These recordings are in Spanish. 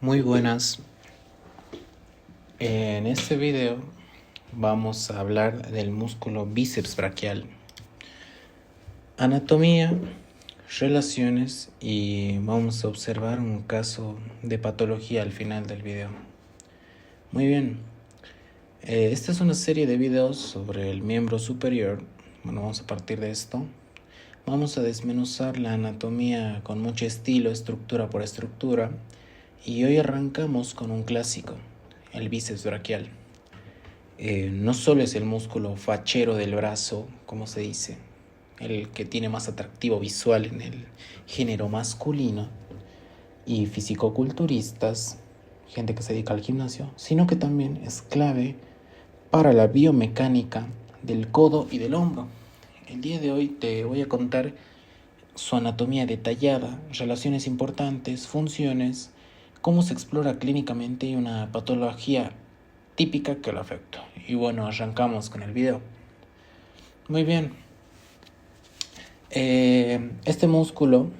Muy buenas. En este video vamos a hablar del músculo bíceps braquial, anatomía, relaciones y vamos a observar un caso de patología al final del video. Muy bien, esta es una serie de videos sobre el miembro superior. Bueno, vamos a partir de esto. Vamos a desmenuzar la anatomía con mucho estilo, estructura por estructura, y hoy arrancamos con un clásico, el bíceps braquial. No solo es el músculo fachero del brazo, como se dice, el que tiene más atractivo visual en el género masculino y fisicoculturistas, gente que se dedica al gimnasio, sino que también es clave para la biomecánica del codo y del hombro. El día de hoy te voy a contar su anatomía detallada, relaciones importantes, funciones, cómo se explora clínicamente y una patología típica que lo afecta. Y bueno, arrancamos con el video. Muy bien. Este músculo,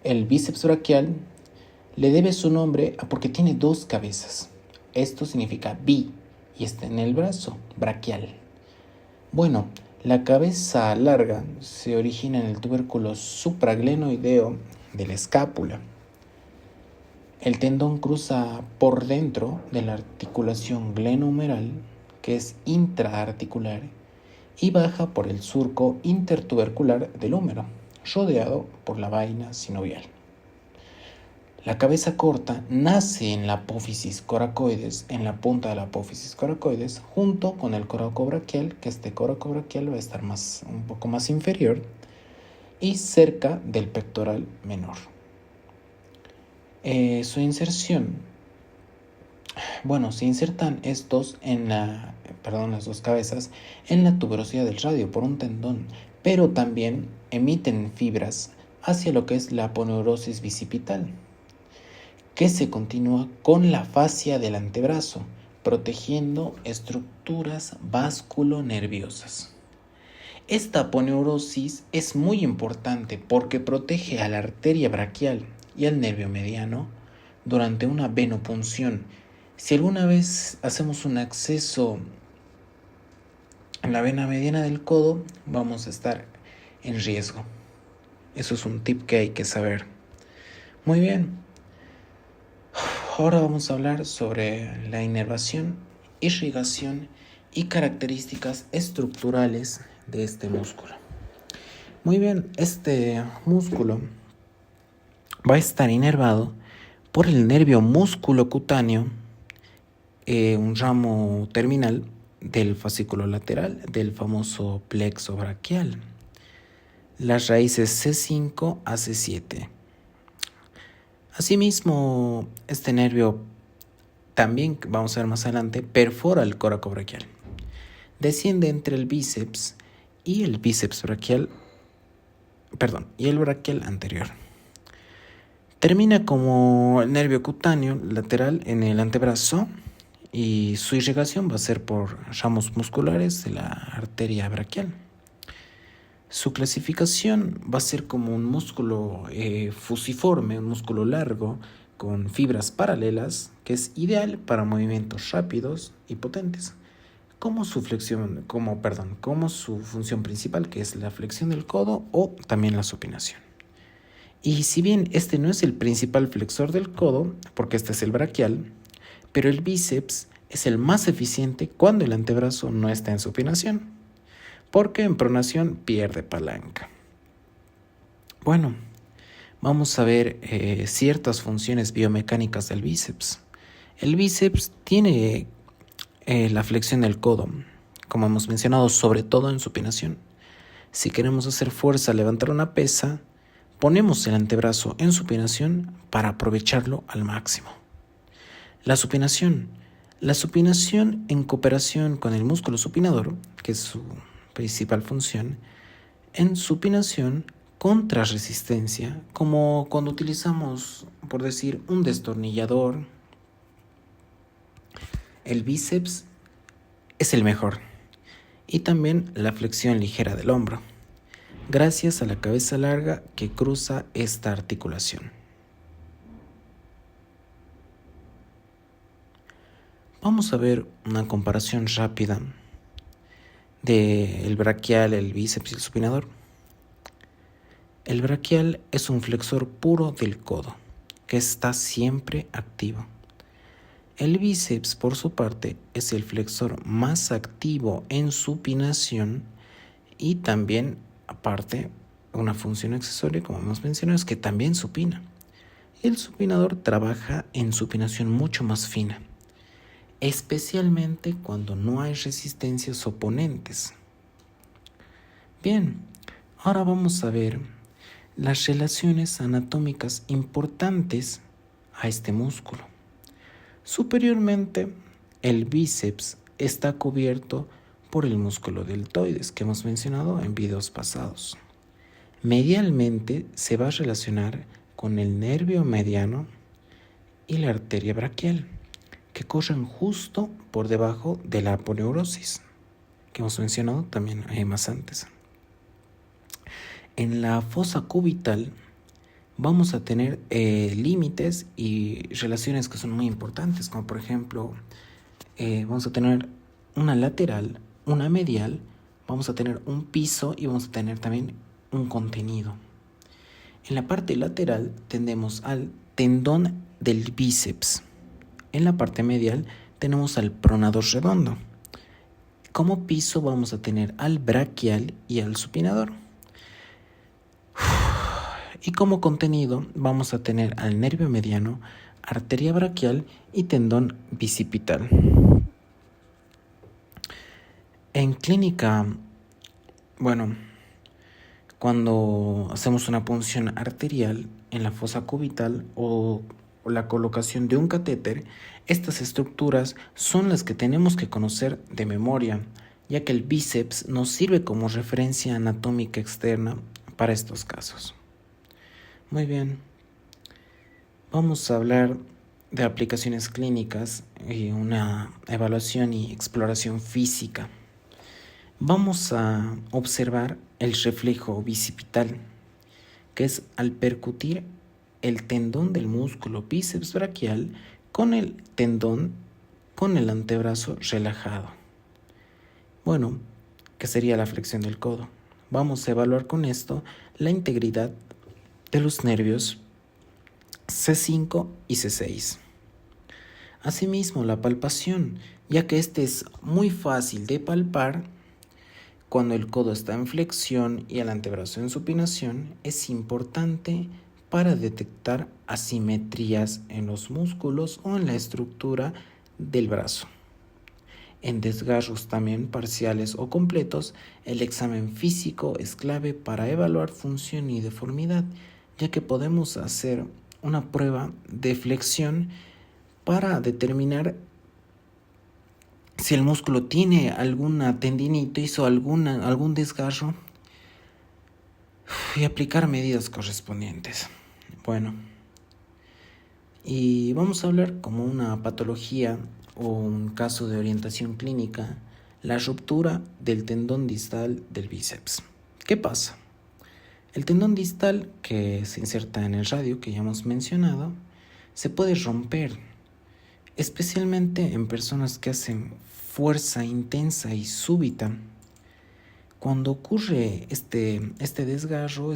el bíceps braquial, le debe su nombre a porque tiene dos cabezas. Esto significa bi y está en el brazo, braquial. Bueno, la cabeza larga se origina en el tubérculo supraglenoideo de la escápula. El tendón cruza por dentro de la articulación glenohumeral, que es intraarticular, y baja por el surco intertubercular del húmero, rodeado por la vaina sinovial. La cabeza corta nace en la apófisis coracoides, en la punta de la apófisis coracoides, junto con el coracobraquial, que este coracobraquial va a estar un poco más inferior, y cerca del pectoral menor. Su inserción. Bueno, se insertan estos las dos cabezas, en la tuberosidad del radio por un tendón, pero también emiten fibras hacia lo que es la aponeurosis bicipital, que se continúa con la fascia del antebrazo, protegiendo estructuras vasculonerviosas. Esta aponeurosis es muy importante porque protege a la arteria braquial y al nervio mediano durante una venopunción. Si alguna vez hacemos un acceso en la vena mediana del codo, vamos a estar en riesgo. Eso es un tip que hay que saber. Muy bien. Ahora vamos a hablar sobre la inervación, irrigación y características estructurales de este músculo. Muy bien, este músculo va a estar inervado por el nervio músculo cutáneo, un ramo terminal del fascículo lateral del famoso plexo braquial. Las raíces C5 a C7. Asimismo, este nervio también, vamos a ver más adelante, perfora el coracobraquial. Desciende entre el bíceps y el bíceps braquial, y el braquial anterior. Termina como el nervio cutáneo lateral en el antebrazo y su irrigación va a ser por ramos musculares de la arteria braquial. Su clasificación va a ser como un músculo fusiforme, un músculo largo con fibras paralelas, que es ideal para movimientos rápidos y potentes, como su función principal, que es la flexión del codo o también la supinación. Y si bien este no es el principal flexor del codo, porque este es el braquial, pero el bíceps es el más eficiente cuando el antebrazo no está en supinación, porque en pronación pierde palanca. Bueno, vamos a ver ciertas funciones biomecánicas del bíceps. El bíceps tiene la flexión del codo, como hemos mencionado, sobre todo en supinación. Si queremos hacer fuerza al levantar una pesa, ponemos el antebrazo en supinación para aprovecharlo al máximo. La supinación en cooperación con el músculo supinador, que es su principal función, en supinación contra resistencia, como cuando utilizamos, por decir, un destornillador. El bíceps es el mejor. Y también la flexión ligera del hombro, gracias a la cabeza larga que cruza esta articulación. Vamos a ver una comparación rápida del braquial, el bíceps y el supinador. El braquial es un flexor puro del codo, que está siempre activo. El bíceps, por su parte, es el flexor más activo en supinación y también, aparte, una función accesoria, como hemos mencionado, es que también supina. El supinador trabaja en supinación mucho más fina, especialmente cuando no hay resistencias oponentes. Bien, ahora vamos a ver las relaciones anatómicas importantes a este músculo. Superiormente, el bíceps está cubierto por el músculo deltoides que hemos mencionado en videos pasados. Medialmente se va a relacionar con el nervio mediano y la arteria braquial, que corren justo por debajo de la aponeurosis, que hemos mencionado también más antes. En la fosa cubital vamos a tener límites y relaciones que son muy importantes, como por ejemplo, vamos a tener una lateral, una medial, vamos a tener un piso y vamos a tener también un contenido. En la parte lateral tendemos al tendón del bíceps. En la parte medial tenemos al pronador redondo. Como piso vamos a tener al braquial y al supinador. Y como contenido vamos a tener al nervio mediano, arteria braquial y tendón bicipital. En clínica, cuando hacemos una punción arterial en la fosa cubital o la colocación de un catéter, estas estructuras son las que tenemos que conocer de memoria, ya que el bíceps nos sirve como referencia anatómica externa para estos casos. Muy bien, vamos a hablar de aplicaciones clínicas y una evaluación y exploración física. Vamos a observar el reflejo bicipital, que es al percutir el tendón del músculo bíceps braquial con el tendón con el antebrazo relajado. Que sería la flexión del codo. Vamos a evaluar con esto la integridad de los nervios C5 y C6. Asimismo, la palpación, ya que este es muy fácil de palpar. Cuando el codo está en flexión y el antebrazo en supinación, es importante para detectar asimetrías en los músculos o en la estructura del brazo. En desgarros también parciales o completos, el examen físico es clave para evaluar función y deformidad, ya que podemos hacer una prueba de flexión para determinar si el músculo tiene alguna tendinitis o algún desgarro y aplicar medidas correspondientes. Y vamos a hablar como una patología o un caso de orientación clínica, la ruptura del tendón distal del bíceps. ¿Qué pasa? El tendón distal que se inserta en el radio, que ya hemos mencionado, se puede romper, especialmente en personas que hacen fuerza intensa y súbita. Cuando ocurre este desgarro,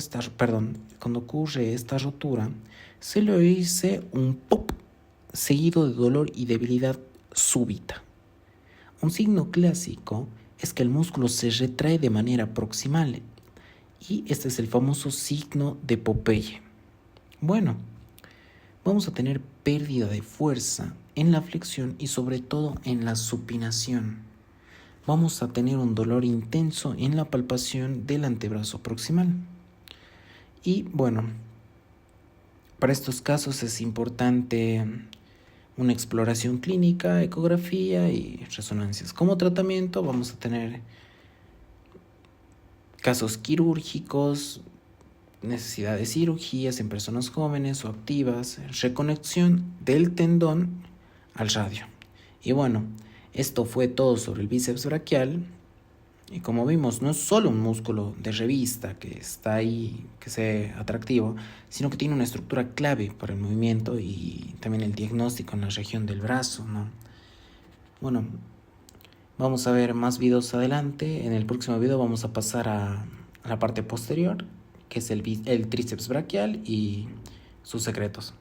cuando ocurre esta rotura, se le dice un pop seguido de dolor y debilidad súbita. Un signo clásico es que el músculo se retrae de manera proximal y este es el famoso signo de Popeye. Vamos a tener pérdida de fuerza en la flexión y sobre todo en la supinación. Vamos a tener un dolor intenso en la palpación del antebrazo proximal. Y para estos casos es importante una exploración clínica, ecografía y resonancias. Como tratamiento vamos a tener casos quirúrgicos, necesidad de cirugías en personas jóvenes o activas, reconexión del tendón al radio. Y esto fue todo sobre el bíceps braquial. Y como vimos, no es solo un músculo de revista que está ahí, que sea atractivo, sino que tiene una estructura clave para el movimiento y también el diagnóstico en la región del brazo, ¿no? Bueno, vamos a ver más videos adelante. En el próximo video vamos a pasar a la parte posterior, que es el tríceps braquial y sus secretos.